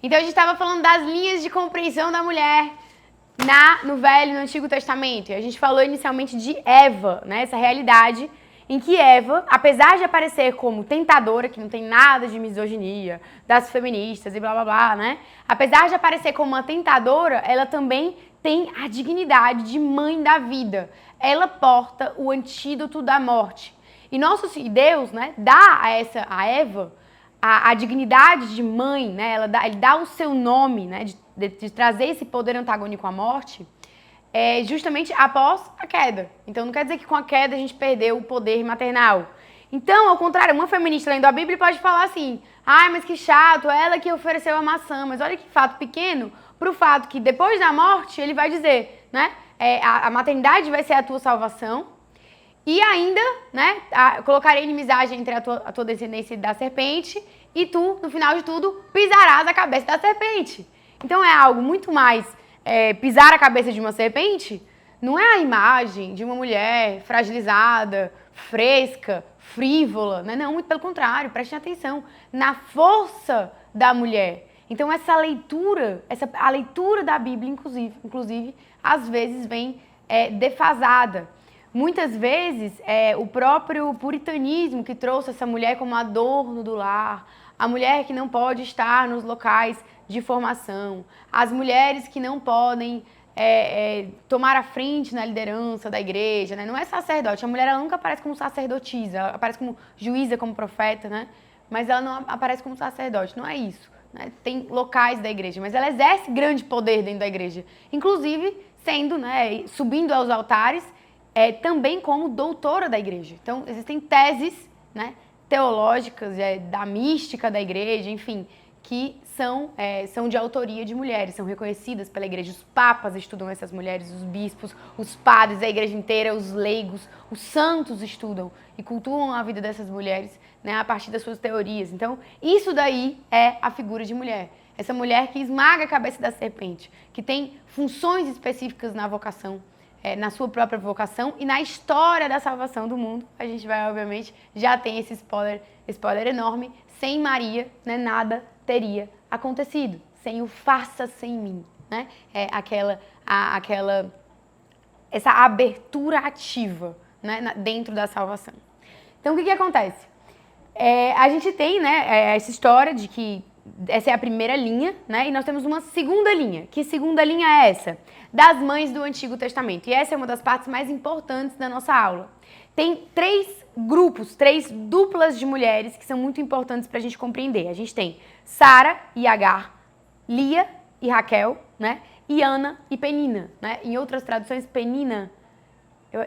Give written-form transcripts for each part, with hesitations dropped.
Então a gente estava falando das linhas de compreensão da mulher no Velho e no Antigo Testamento. E a gente falou inicialmente de Eva, né? Essa realidade em que Eva, apesar de aparecer como tentadora, que não tem nada de misoginia, das feministas e blá blá blá, né? Apesar de aparecer como uma tentadora, ela também tem a dignidade de mãe da vida. Ela porta o antídoto da morte. E Deus, né, dá a Eva a dignidade de mãe, né? Ele dá o seu nome, né, de trazer esse poder antagônico à morte, justamente após a queda. Então não quer dizer que com a queda a gente perdeu o poder maternal. Então, ao contrário, uma feminista lendo a Bíblia pode falar assim: ai, mas que chato, ela que ofereceu a maçã. Mas olha que fato pequeno para o fato que depois da morte ele vai dizer, né, a maternidade vai ser a tua salvação. E ainda, né, colocarei inimizade entre a tua descendência e da serpente, e tu, no final de tudo, pisarás a cabeça da serpente. Então é algo muito mais, pisar a cabeça de uma serpente, não é a imagem de uma mulher fragilizada, fresca, frívola, né? Não, muito pelo contrário, prestem atenção na força da mulher. Então a leitura da Bíblia, inclusive às vezes vem defasada. Muitas vezes, o próprio puritanismo que trouxe essa mulher como adorno do lar, a mulher que não pode estar nos locais de formação, as mulheres que não podem tomar a frente na liderança da igreja, né? Não é sacerdote, a mulher ela nunca aparece como sacerdotisa, ela aparece como juíza, como profeta, né? Mas ela não aparece como sacerdote, não é isso, né? Tem locais da igreja, mas ela exerce grande poder dentro da igreja, inclusive sendo, né, subindo aos altares, também como doutora da igreja. Então, existem teses, né, teológicas, da mística da igreja, enfim, que são de autoria de mulheres, são reconhecidas pela igreja. Os papas estudam essas mulheres, os bispos, os padres, a igreja inteira, os leigos, os santos estudam e cultuam a vida dessas mulheres, né, a partir das suas teorias. Então, isso daí é a figura de mulher. Essa mulher que esmaga a cabeça da serpente, que tem funções específicas na vocação, na sua própria vocação e na história da salvação do mundo. A gente vai, obviamente, já tem esse spoiler enorme. Sem Maria, né, nada teria acontecido. Sem o faça sem mim, né? Essa abertura ativa, né, dentro da salvação. Então, o que acontece? A gente tem, né, essa história de que essa é a primeira linha, né? E nós temos uma segunda linha. Que segunda linha é essa? Das mães do Antigo Testamento. E essa é uma das partes mais importantes da nossa aula. Tem 3 grupos, 3 duplas de mulheres que são muito importantes para a gente compreender. A gente tem Sara e Agar, Lia e Raquel, né? E Ana e Penina, né? Em outras traduções, Penina,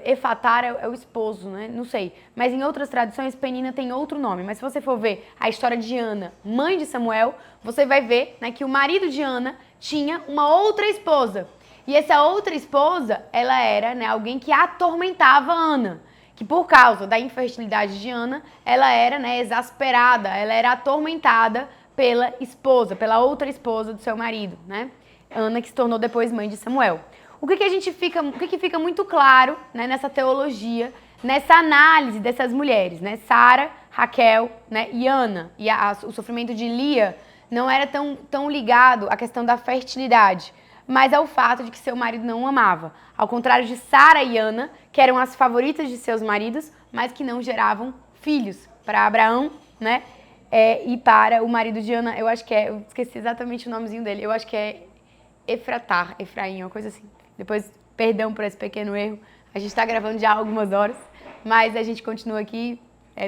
Efatar é o esposo, né? Não sei. Mas em outras traduções, Penina tem outro nome. Mas se você for ver a história de Ana, mãe de Samuel, você vai ver, né, que o marido de Ana tinha uma outra esposa. E essa outra esposa, ela era, né, alguém que atormentava Ana. Que por causa da infertilidade de Ana, ela era, né, exasperada, ela era atormentada pela esposa, pela outra esposa do seu marido, né? Ana, que se tornou depois mãe de Samuel. O que fica muito claro, né, nessa teologia, nessa análise dessas mulheres, né? Sara, Raquel, né, e Ana. E o sofrimento de Lia não era tão ligado à questão da fertilidade, mas ao fato de que seu marido não amava. Ao contrário de Sara e Ana, que eram as favoritas de seus maridos, mas que não geravam filhos. Para Abraão, né? E para o marido de Ana, eu esqueci exatamente o nomezinho dele, eu acho que é Efraim, uma coisa assim. Depois, perdão por esse pequeno erro, a gente está gravando já há algumas horas, mas a gente continua aqui,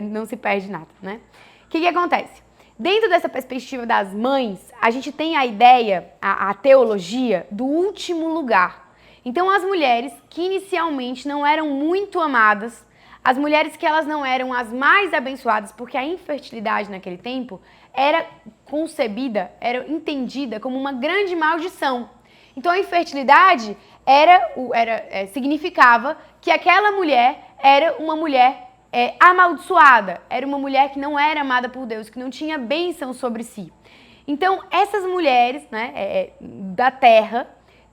não se perde nada, né? O que acontece? Dentro dessa perspectiva das mães, a gente tem a ideia, a teologia do último lugar. Então, as mulheres que inicialmente não eram muito amadas, as mulheres que elas não eram as mais abençoadas, porque a infertilidade naquele tempo era concebida, era entendida como uma grande maldição. Então, a infertilidade significava que aquela mulher era uma mulher amaldiçoada, era uma mulher que não era amada por Deus, que não tinha bênção sobre si. Então, essas mulheres, né, da terra,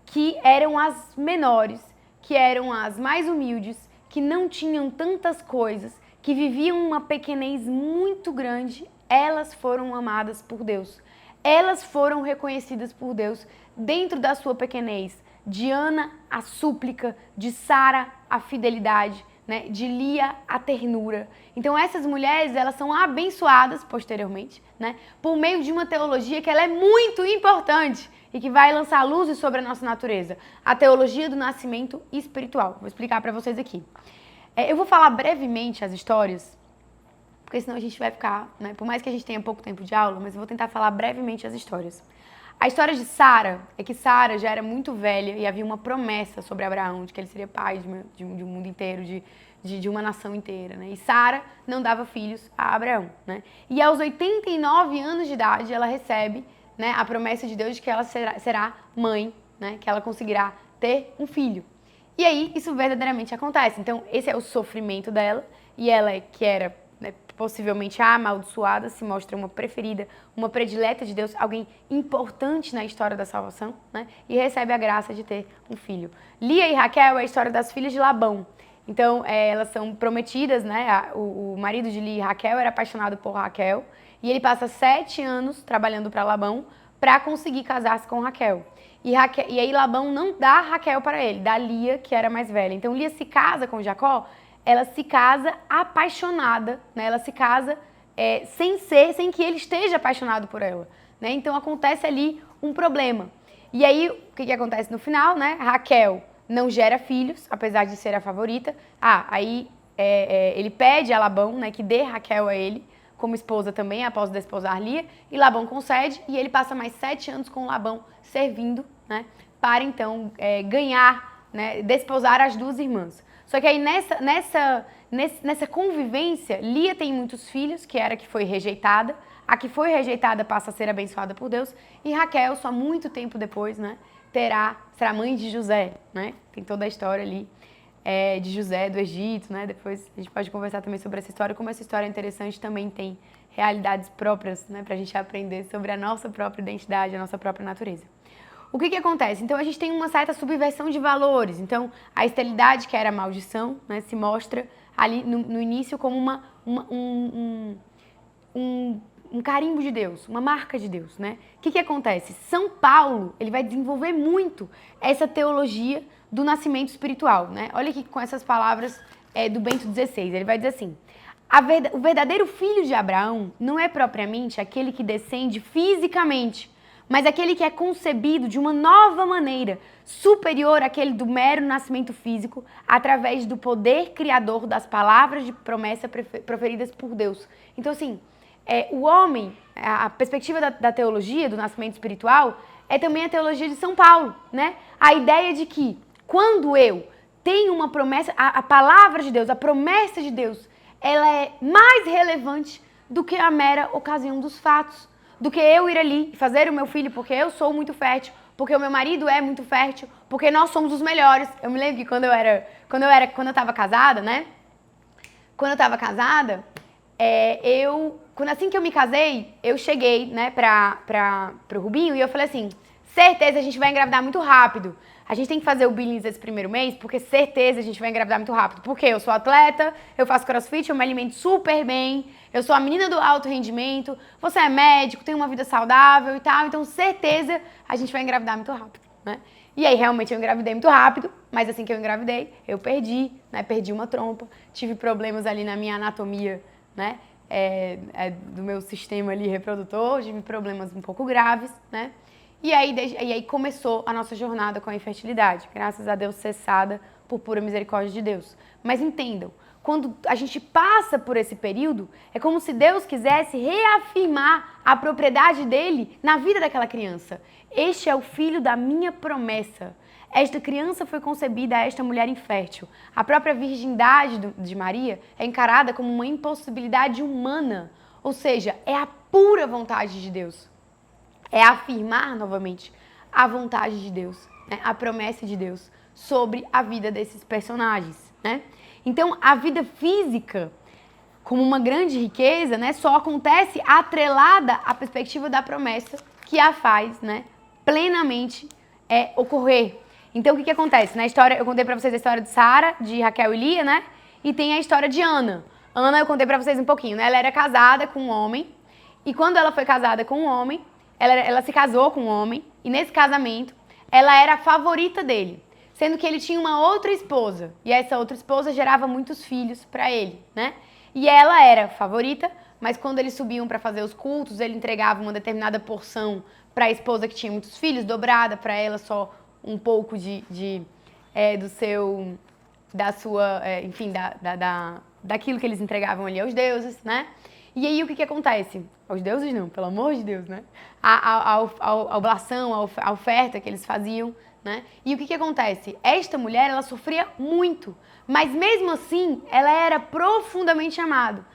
que eram as menores, que eram as mais humildes, que não tinham tantas coisas, que viviam uma pequenez muito grande, elas foram amadas por Deus. elas foram reconhecidas por Deus dentro da sua pequenez. De Ana, a súplica, de Sara, a fidelidade, né? De Lia, a ternura. Então essas mulheres, elas são abençoadas posteriormente, né? Por meio de uma teologia que ela é muito importante e que vai lançar luzes sobre a nossa natureza. A teologia do nascimento espiritual. Vou explicar para vocês aqui. Eu vou falar brevemente as histórias, porque senão a gente vai ficar, né? Por mais que a gente tenha pouco tempo de aula, mas eu vou tentar falar brevemente as histórias. A história de Sara é que Sara já era muito velha e havia uma promessa sobre Abraão, de que ele seria pai de um mundo inteiro, de uma nação inteira, né? E Sara não dava filhos a Abraão, né? E aos 89 anos de idade, ela recebe, né, a promessa de Deus de que ela será mãe, né? Que ela conseguirá ter um filho. E aí, isso verdadeiramente acontece. Então, esse é o sofrimento dela, e ela, que era, né, possivelmente a amaldiçoada, se mostra uma preferida, uma predileta de Deus, alguém importante na história da salvação, né? E recebe a graça de ter um filho. Lia e Raquel é a história das filhas de Labão. Então, elas são prometidas, né? O marido de Lia e Raquel era apaixonado por Raquel, e ele passa 7 anos trabalhando para Labão para conseguir casar-se com Raquel. E aí Labão não dá Raquel para ele, dá Lia, que era mais velha. Então, Lia se casa com Jacó, ela se casa apaixonada, né? Ela se casa sem que ele esteja apaixonado por ela, né? Então acontece ali um problema. E aí, o que acontece no final, né? Raquel não gera filhos, apesar de ser a favorita. Aí ele pede a Labão, né, que dê Raquel a ele, como esposa também, após desposar Lia, e Labão concede, e ele passa mais 7 anos com Labão servindo, né, para então ganhar, né, desposar as duas irmãs. Só que aí nessa convivência, Lia tem muitos filhos, que era a que foi rejeitada. A que foi rejeitada passa a ser abençoada por Deus. E Raquel, só muito tempo depois, né, será mãe de José, né? Tem toda a história ali de José, do Egito, né? Depois a gente pode conversar também sobre essa história. Como essa história é interessante, também tem realidades próprias, né, pra gente aprender sobre a nossa própria identidade, a nossa própria natureza. O que acontece? Então, a gente tem uma certa subversão de valores. Então, a esterilidade, que era a maldição, né, se mostra ali no início como um carimbo de Deus, uma marca de Deus, né? O que acontece? São Paulo, ele vai desenvolver muito essa teologia do nascimento espiritual, né? Olha aqui com essas palavras do Bento XVI. Ele vai dizer assim: o verdadeiro filho de Abraão não é propriamente aquele que descende fisicamente, mas aquele que é concebido de uma nova maneira, superior àquele do mero nascimento físico, através do poder criador das palavras de promessa proferidas por Deus. Então, assim, o homem, a perspectiva da teologia, do nascimento espiritual, é também a teologia de São Paulo, né? A ideia de que, quando eu tenho uma promessa, a palavra de Deus, a promessa de Deus, ela é mais relevante do que a mera ocasião dos fatos. Do que eu ir ali e fazer o meu filho porque eu sou muito fértil, porque o meu marido é muito fértil, porque nós somos os melhores. Eu me lembro que quando eu tava casada, né? Quando eu tava casada, assim que eu me casei, eu cheguei, né, pro Rubinho e eu falei assim: certeza a gente vai engravidar muito rápido. A gente tem que fazer o Billings esse primeiro mês, porque certeza a gente vai engravidar muito rápido. Porque eu sou atleta, eu faço crossfit, eu me alimento super bem, eu sou a menina do alto rendimento, você é médico, tem uma vida saudável e tal, então certeza a gente vai engravidar muito rápido, né? E aí realmente eu engravidei muito rápido, mas assim que eu engravidei, eu perdi, né? Perdi uma trompa, tive problemas ali na minha anatomia, né? Do meu sistema ali reprodutor, tive problemas um pouco graves, né? E aí começou a nossa jornada com a infertilidade, graças a Deus cessada por pura misericórdia de Deus. Mas entendam, quando a gente passa por esse período, é como se Deus quisesse reafirmar a propriedade dele na vida daquela criança. Este é o filho da minha promessa. Esta criança foi concebida a esta mulher infértil. A própria virgindade de Maria é encarada como uma impossibilidade humana, ou seja, é a pura vontade de Deus. É afirmar novamente a vontade de Deus, né? A promessa de Deus sobre a vida desses personagens, né? Então, a vida física, como uma grande riqueza, né, só acontece atrelada à perspectiva da promessa que a faz, né, plenamente ocorrer. Então, o que acontece? Na história, eu contei pra vocês a história de Sara, de Raquel e Lia, né? E tem a história de Ana. Ana, eu contei pra vocês um pouquinho, né? Ela era casada com um homem, e quando ela foi casada com um homem, ela se casou com um homem e nesse casamento ela era a favorita dele, sendo que ele tinha uma outra esposa e essa outra esposa gerava muitos filhos para ele, né? E ela era favorita, mas quando eles subiam para fazer os cultos, ele entregava uma determinada porção para a esposa que tinha muitos filhos, dobrada para ela só um pouco daquilo que eles entregavam ali aos deuses, né? E aí o que acontece? Aos deuses não, pelo amor de Deus, né? A oblação, a oferta que eles faziam, né? E o que acontece? Esta mulher, ela sofria muito, mas mesmo assim, ela era profundamente amada,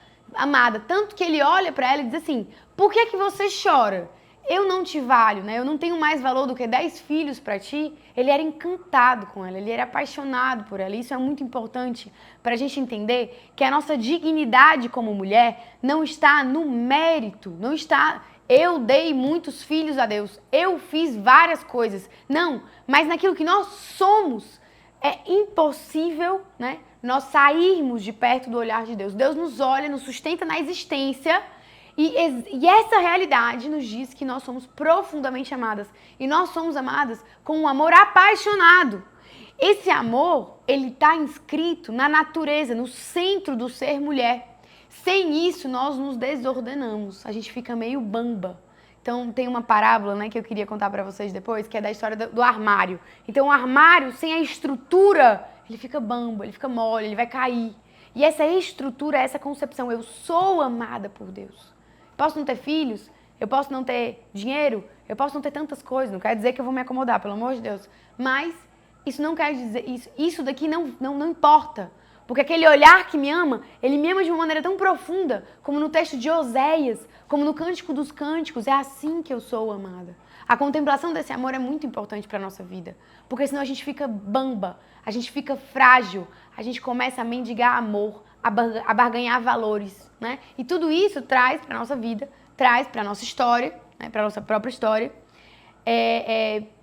tanto que ele olha para ela e diz assim, por que você chora? Eu não te valho, né? Eu não tenho mais valor do que 10 filhos para ti. Ele era encantado com ela, ele era apaixonado por ela. Isso é muito importante para a gente entender que a nossa dignidade como mulher não está no mérito, não está... Eu dei muitos filhos a Deus, eu fiz várias coisas. Não, mas naquilo que nós somos, é impossível, né? Nós sairmos de perto do olhar de Deus. Deus nos olha, nos sustenta na existência. E essa realidade nos diz que nós somos profundamente amadas. E nós somos amadas com um amor apaixonado. Esse amor, ele está inscrito na natureza, no centro do ser mulher. Sem isso, nós nos desordenamos. A gente fica meio bamba. Então, tem uma parábola, né, que eu queria contar para vocês depois, que é da história do armário. Então, o armário, sem a estrutura, ele fica bamba, ele fica mole, ele vai cair. E essa estrutura, essa concepção, eu sou amada por Deus. Posso não ter filhos, eu posso não ter dinheiro, eu posso não ter tantas coisas, não quer dizer que eu vou me acomodar, pelo amor de Deus. Mas isso não quer dizer, isso daqui não importa. Porque aquele olhar que me ama, ele me ama de uma maneira tão profunda, como no texto de Oséias, como no Cântico dos Cânticos, é assim que eu sou amada. A contemplação desse amor é muito importante para a nossa vida, porque senão a gente fica bamba, a gente fica frágil, a gente começa a mendigar amor, a barganhar valores, né? E tudo isso traz para a nossa vida, traz para a nossa história, né? Para a nossa própria história,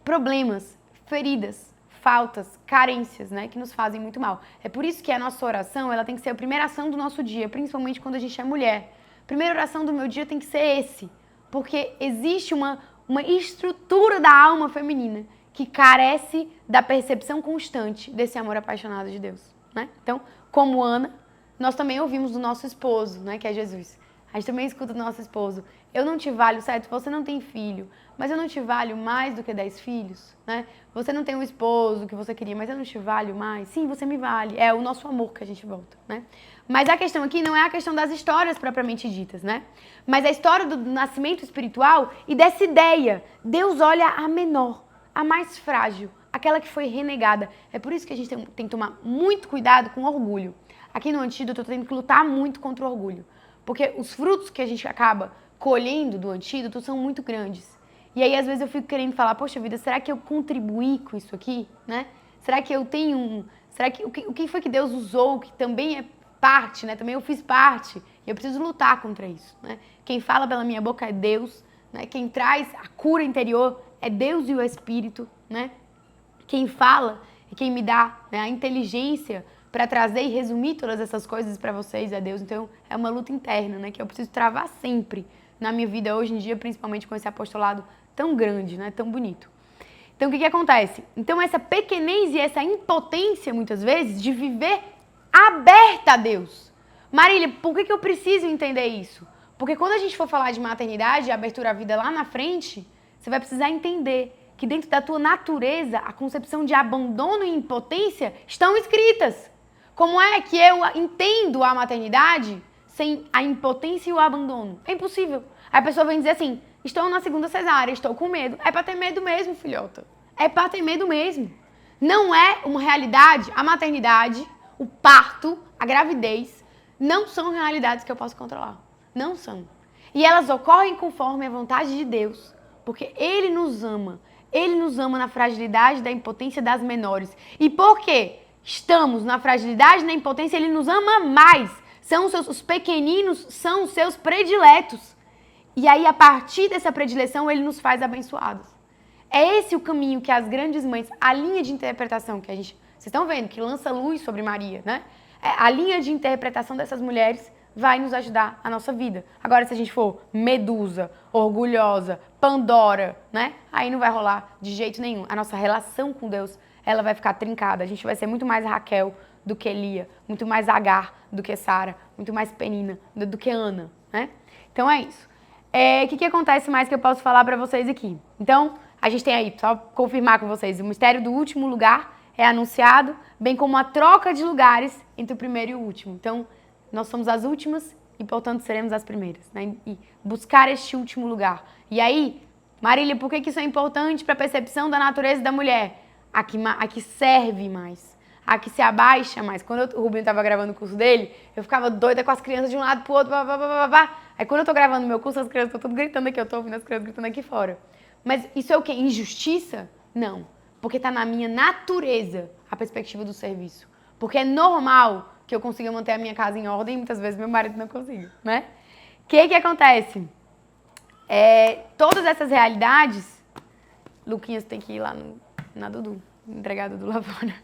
problemas, feridas, faltas, carências, né? Que nos fazem muito mal. É por isso que a nossa oração, ela tem que ser a primeira ação do nosso dia, principalmente quando a gente é mulher. A primeira oração do meu dia tem que ser esse, porque existe uma estrutura da alma feminina que carece da percepção constante desse amor apaixonado de Deus, né? Então, como Ana, nós também ouvimos do nosso esposo, né, que é Jesus. A gente também escuta do nosso esposo. Eu não te valho, certo? Você não tem filho, mas eu não te valho mais do que 10 filhos, né? Você não tem um esposo que você queria, mas eu não te valho mais. Sim, você me vale. É o nosso amor que a gente volta, né? Mas a questão aqui não é a questão das histórias propriamente ditas, né? Mas a história do nascimento espiritual e dessa ideia. Deus olha a menor, a mais frágil, aquela que foi renegada. É por isso que a gente tem que tomar muito cuidado com orgulho. Aqui no Antídoto eu tô tendo que lutar muito contra o orgulho. Porque os frutos que a gente acaba colhendo do Antídoto são muito grandes. E aí, às vezes, eu fico querendo falar, poxa vida, será que eu contribuí com isso aqui? Né? Será que eu tenho Será que o que foi que Deus usou, que também é parte, né? Também eu fiz parte. E eu preciso lutar contra isso, né? Quem fala pela minha boca é Deus, né? Quem traz a cura interior é Deus e o Espírito, né? Quem fala e quem me dá, né, a inteligência para trazer e resumir todas essas coisas para vocês é Deus. Então, é uma luta interna, né, que eu preciso travar sempre na minha vida hoje em dia, principalmente com esse apostolado tão grande, né, tão bonito. Então, o que acontece? Então, essa pequenez e essa impotência, muitas vezes, de viver aberta a Deus. Marília, por que eu preciso entender isso? Porque quando a gente for falar de maternidade e abertura à vida lá na frente, você vai precisar entender que dentro da tua natureza, a concepção de abandono e impotência estão escritas. Como é que eu entendo a maternidade sem a impotência e o abandono? É impossível. Aí a pessoa vem dizer assim, estou na segunda cesárea, estou com medo. É para ter medo mesmo, filhota. É para ter medo mesmo. Não é uma realidade, a maternidade, o parto, a gravidez, não são realidades que eu posso controlar. Não são. E elas ocorrem conforme a vontade de Deus, porque Ele nos ama. Ele nos ama na fragilidade da impotência das menores. E por quê? Estamos na fragilidade, na impotência, Ele nos ama mais. Os pequeninos são os seus prediletos. E aí, a partir dessa predileção, Ele nos faz abençoados. É esse o caminho que as grandes mães, a linha de interpretação que a gente... Vocês estão vendo que lança luz sobre Maria, né? A linha de interpretação dessas mulheres vai nos ajudar a nossa vida. Agora, se a gente for Medusa, orgulhosa, Pandora, né? Aí não vai rolar de jeito nenhum. A nossa relação com Deus, ela vai ficar trincada. A gente vai ser muito mais Raquel do que Lia, muito mais Agar do que Sara, muito mais Penina do que Ana, né? Então é isso. O que acontece mais que eu posso falar pra vocês aqui? Então, a gente tem aí, só confirmar com vocês, o mistério do último lugar é anunciado, bem como a troca de lugares entre o primeiro e o último. Então, nós somos as últimas e, portanto, seremos as primeiras, né? E buscar este último lugar. E aí, Marília, por que isso é importante para a percepção da natureza da mulher? A que serve mais, a que se abaixa mais. Quando o Rubinho estava gravando o curso dele, eu ficava doida com as crianças de um lado pro outro, Aí quando eu tô gravando meu curso, as crianças estão tudo gritando aqui, eu tô ouvindo as crianças gritando aqui fora. Mas isso é o quê? Injustiça? Não. Porque tá na minha natureza a perspectiva do serviço. Porque é normal que eu consiga manter a minha casa em ordem e muitas vezes meu marido não consiga, né? O que acontece? Todas essas realidades... Luquinhas tem que ir lá na Dudu, entregar a Dudu lá fora.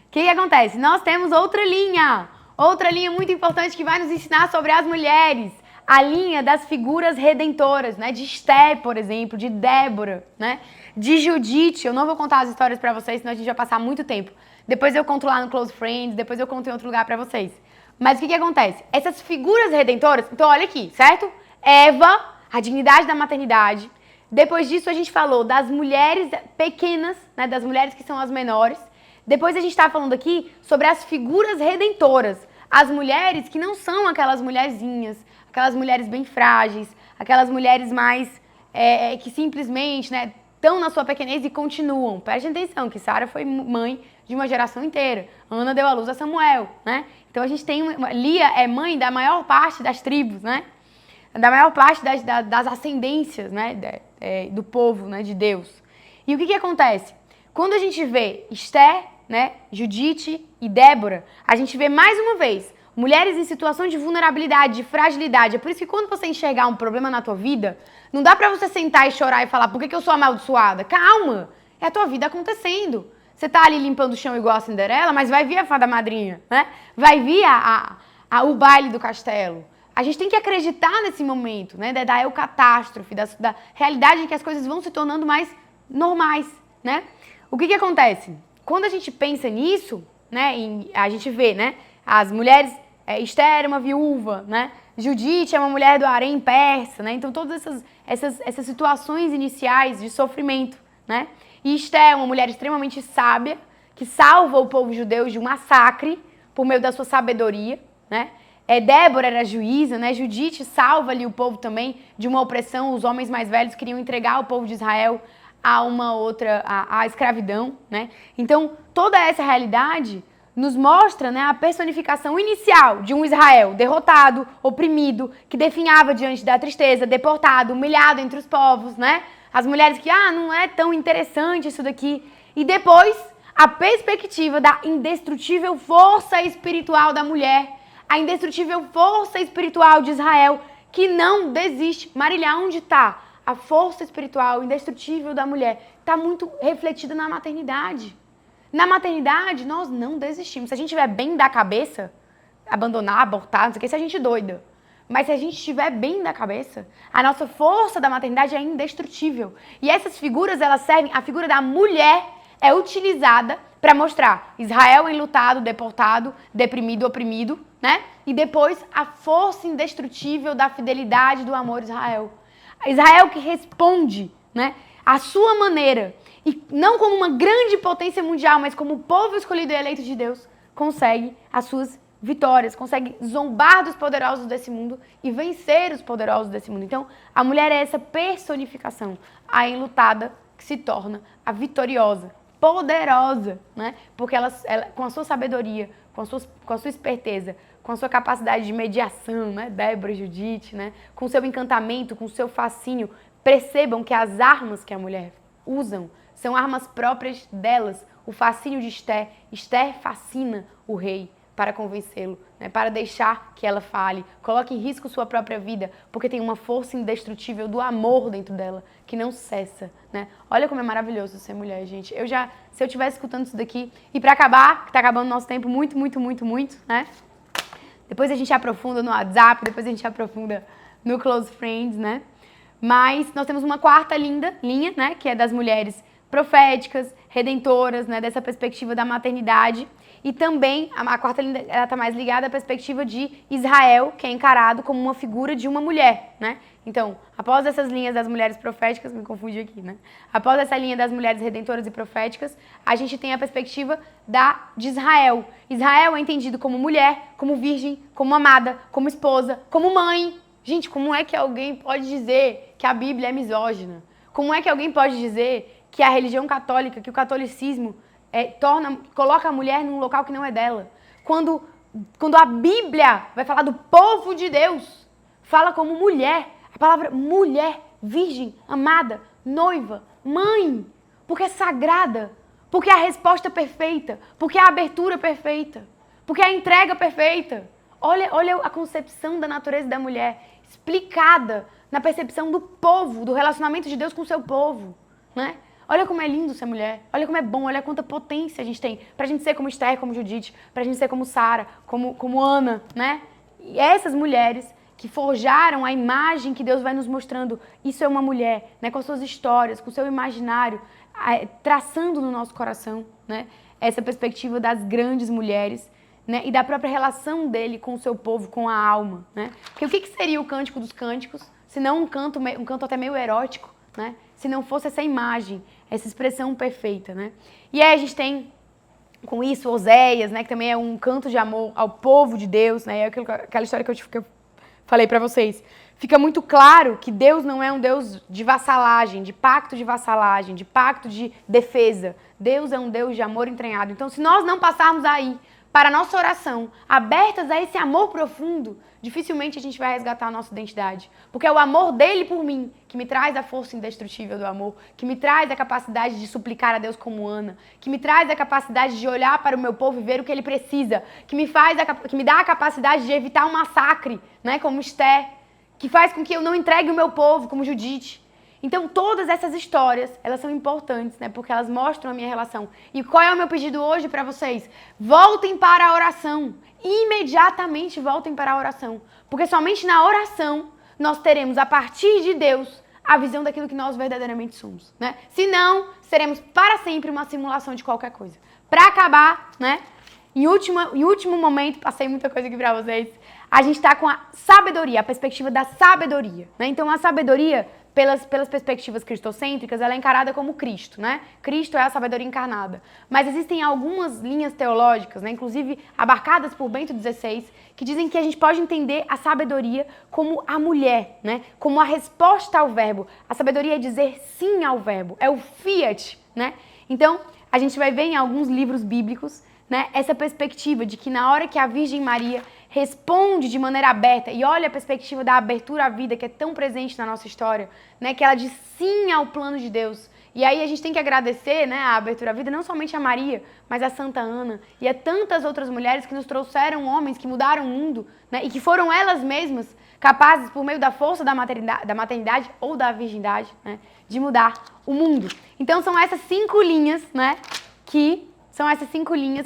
O que acontece? Nós temos outra linha muito importante que vai nos ensinar sobre as mulheres. A linha das figuras redentoras, né? De Esté, por exemplo, de Débora, né? De Judite. Eu não vou contar as histórias pra vocês, senão a gente vai passar muito tempo. Depois eu conto lá no Close Friends, depois eu conto em outro lugar pra vocês. Mas o que acontece? Essas figuras redentoras, então olha aqui, certo? Eva, a dignidade da maternidade. Depois disso a gente falou das mulheres pequenas, né? Das mulheres que são as menores. Depois a gente tá falando aqui sobre as figuras redentoras. As mulheres que não são aquelas mulherzinhas, aquelas mulheres bem frágeis, aquelas mulheres mais que simplesmente, né, estão na sua pequenez e continuam. Prestem atenção que Sara foi mãe de uma geração inteira. Ana deu à luz a Samuel, né? Então a gente tem Lia é mãe da maior parte das tribos, né? Da maior parte das ascendências, né, do povo, né, de Deus. E o que acontece? Quando a gente vê Esté, né, Judite e Débora, a gente vê mais uma vez mulheres em situação de vulnerabilidade, de fragilidade. É por isso que quando você enxergar um problema na tua vida, não dá pra você sentar e chorar e falar, por que eu sou amaldiçoada? Calma, é a tua vida acontecendo. Você tá ali limpando o chão igual a Cinderela, mas vai vir a fada madrinha, né? Vai vir o baile do castelo. A gente tem que acreditar nesse momento, né? Da eucatástrofe, da realidade em que as coisas vão se tornando mais normais, né? O que acontece? Quando a gente pensa nisso, né? A gente vê, né? As mulheres... Esté era uma viúva, né? Judite é uma mulher do harém persa, né? Então todas essas situações iniciais de sofrimento, né? E Esté é uma mulher extremamente sábia, que salva o povo judeu de um massacre por meio da sua sabedoria, né? Débora era juíza, né? Judite salva ali o povo também de uma opressão. Os homens mais velhos queriam entregar o povo de Israel a uma outra, a escravidão, né? Então toda essa realidade nos mostra, né, a personificação inicial de um Israel derrotado, oprimido, que definhava diante da tristeza, deportado, humilhado entre os povos, né? As mulheres que, não é tão interessante isso daqui. E depois, a perspectiva da indestrutível força espiritual da mulher, a indestrutível força espiritual de Israel, que não desiste. Marília, onde está a força espiritual indestrutível da mulher? Está muito refletida na maternidade. Na maternidade, nós não desistimos. Se a gente estiver bem da cabeça, abandonar, abortar, não sei o que, se a gente é doida. Mas se a gente estiver bem da cabeça, a nossa força da maternidade é indestrutível. E essas figuras, elas servem, a figura da mulher é utilizada para mostrar Israel enlutado, deportado, deprimido, oprimido, né? E depois a força indestrutível da fidelidade do amor de Israel. Israel que responde, né, à sua maneira. E não como uma grande potência mundial, mas como o povo escolhido e eleito de Deus, consegue as suas vitórias, consegue zombar dos poderosos desse mundo e vencer os poderosos desse mundo. Então, a mulher é essa personificação, a enlutada que se torna a vitoriosa, poderosa, né? Porque ela com a sua sabedoria, com a sua esperteza, com a sua capacidade de mediação, né? Débora e Judite, né? Com o seu encantamento, com o seu fascínio, percebam que as armas que a mulher usam são armas próprias delas. O fascínio de Esté. Esté fascina o rei para convencê-lo, né? Para deixar que ela fale. Coloque em risco sua própria vida, porque tem uma força indestrutível do amor dentro dela, que não cessa, né? Olha como é maravilhoso ser mulher, gente. Se eu estivesse escutando isso daqui, e para acabar, que tá acabando o nosso tempo muito, né? Depois a gente aprofunda no WhatsApp, depois a gente aprofunda no Close Friends, né? Mas nós temos uma quarta linha, né? Que é das mulheres proféticas, redentoras, né? Dessa perspectiva da maternidade. E também a quarta linha, ela está mais ligada à perspectiva de Israel, que é encarado como uma figura de uma mulher, né? Então, após essas linhas das mulheres proféticas, me confundi aqui, né? Após essa linha das mulheres redentoras e proféticas, a gente tem a perspectiva de Israel. Israel é entendido como mulher, como virgem, como amada, como esposa, como mãe. Gente, como é que alguém pode dizer que a Bíblia é misógina? Como é que alguém pode dizer que a religião católica, que o catolicismo coloca a mulher num local que não é dela? Quando a Bíblia vai falar do povo de Deus, fala como mulher. A palavra mulher, virgem, amada, noiva, mãe. Porque é sagrada. Porque é a resposta perfeita. Porque é a abertura perfeita. Porque é a entrega perfeita. Olha a concepção da natureza da mulher explicada na percepção do povo, do relacionamento de Deus com o seu povo, né? Olha como é lindo ser mulher, olha como é bom, olha quanta potência a gente tem pra gente ser como Esther, como Judite, pra gente ser como Sara, como Ana, né? E essas mulheres que forjaram a imagem que Deus vai nos mostrando, isso é uma mulher, né? Com as suas histórias, com o seu imaginário, traçando no nosso coração, né? Essa perspectiva das grandes mulheres, né? E da própria relação dele com o seu povo, com a alma, né? Porque o que seria o Cântico dos Cânticos, se não um canto até meio erótico, né? Se não fosse essa imagem, essa expressão perfeita, né? E aí a gente tem, com isso, Oséias, né? Que também é um canto de amor ao povo de Deus, né? É aquela história que eu falei pra vocês. Fica muito claro que Deus não é um Deus de vassalagem, de pacto de defesa. Deus é um Deus de amor entranhado. Então, se nós não passarmos aí para a nossa oração, abertas a esse amor profundo, dificilmente a gente vai resgatar a nossa identidade. Porque é o amor dele por mim que me traz a força indestrutível do amor, que me traz a capacidade de suplicar a Deus como Ana, que me traz a capacidade de olhar para o meu povo e ver o que ele precisa, que me dá a capacidade de evitar um massacre, né, como Esther, que faz com que eu não entregue o meu povo, como Judite. Então, todas essas histórias, elas são importantes, né? Porque elas mostram a minha relação. E qual é o meu pedido hoje para vocês? Voltem para a oração. Imediatamente voltem para a oração. Porque somente na oração nós teremos, a partir de Deus, a visão daquilo que nós verdadeiramente somos, né? Senão, seremos para sempre uma simulação de qualquer coisa. Para acabar, né? Em último momento, passei muita coisa aqui para vocês, a gente está com a sabedoria, a perspectiva da sabedoria, né? Então, a sabedoria, pelas perspectivas cristocêntricas, ela é encarada como Cristo, né? Cristo é a sabedoria encarnada. Mas existem algumas linhas teológicas, né? Inclusive abarcadas por Bento XVI, que dizem que a gente pode entender a sabedoria como a mulher, né? Como a resposta ao verbo. A sabedoria é dizer sim ao verbo, é o fiat, né? Então, a gente vai ver em alguns livros bíblicos, né, essa perspectiva de que na hora que a Virgem Maria responde de maneira aberta, e olha a perspectiva da abertura à vida que é tão presente na nossa história, né, que ela diz sim ao plano de Deus. E aí a gente tem que agradecer, né, a abertura à vida, não somente a Maria, mas a Santa Ana e a tantas outras mulheres que nos trouxeram homens que mudaram o mundo, né, e que foram elas mesmas capazes, por meio da força da maternidade ou da virgindade, né, de mudar o mundo. Então são essas 5 linhas, né, que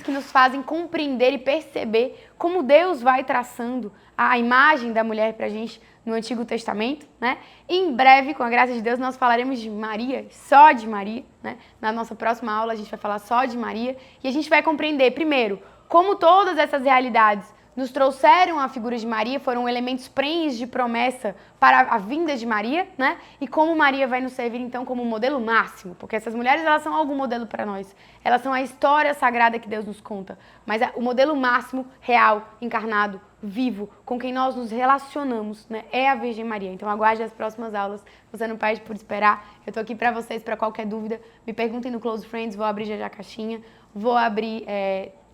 nos fazem compreender e perceber como Deus vai traçando a imagem da mulher pra gente no Antigo Testamento, né? Em breve, com a graça de Deus, nós falaremos de Maria, só de Maria, né? Na nossa próxima aula a gente vai falar só de Maria e a gente vai compreender, primeiro, como todas essas realidades nos trouxeram a figura de Maria, foram elementos prenhes de promessa para a vinda de Maria, né? E como Maria vai nos servir, então, como modelo máximo, porque essas mulheres, elas são algum modelo para nós. Elas são a história sagrada que Deus nos conta, mas o modelo máximo, real, encarnado, vivo, com quem nós nos relacionamos, né? É a Virgem Maria. Então, aguarde as próximas aulas. Você não perde por esperar. Eu tô aqui para vocês, para qualquer dúvida. Me perguntem no Close Friends, vou abrir já a caixinha. Vou abrir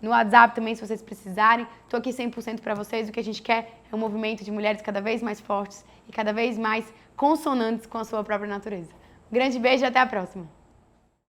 no WhatsApp também, se vocês precisarem. Estou aqui 100% para vocês. O que a gente quer é um movimento de mulheres cada vez mais fortes e cada vez mais consonantes com a sua própria natureza. Um grande beijo e até a próxima!